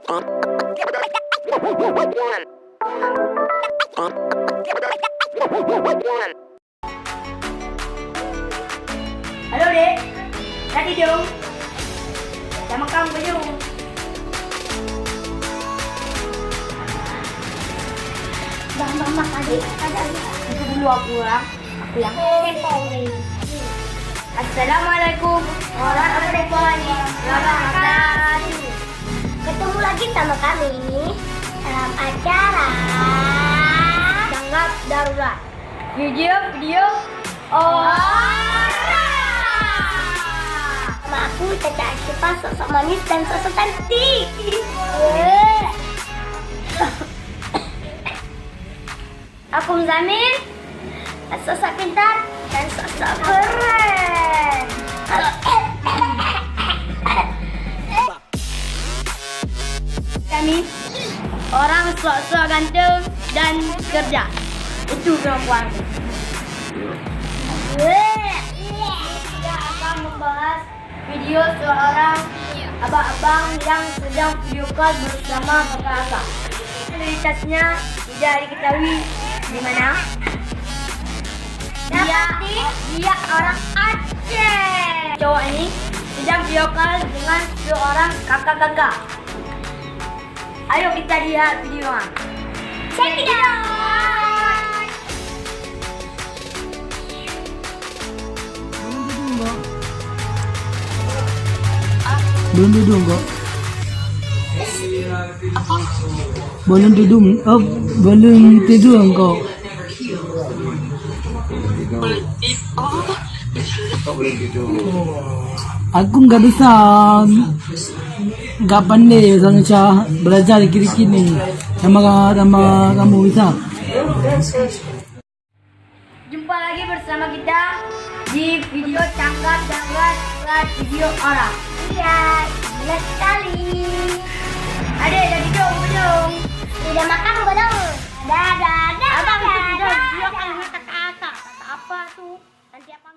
Halo dek, tadi dong. Sama kamu belum? Mama tadi ada Itu dulu aku ya. Aku yang. Assalamualaikum warahmatullahi wabarakatuh. ketemu lagi sama kami dalam acara Tanggap darurat. Video. sama aku Caca Asyifa, sosok manis dan sosok cantik. Aku Zamin, Sosok pintar dan sosok keren. kami orang sok-sok ganteng dan kerja. Itu perempuan. Kita akan membahas video seorang abang-abang yang sedang video call bersama kakak-kakak. Identitasnya tidak diketahui di mana. Dia orang Aceh. Cowok ini sedang video call dengan seorang kakak-kakak. Ayo kita lihat videonya. Check it out. Belum tidur kok. Belum tidur. Oh, belum tidur kok. Aku nggak bisa, nggak pandai soalnya belajar kiri-kiri sama kamu bisa. Jumpa lagi bersama kita di video Tanggap Darurat video orang. Iya, benar sekali. Adek, jadi dong belum? Udah makan belum? Dadah. Abang itu video kalau kakak apa tuh? Nanti abang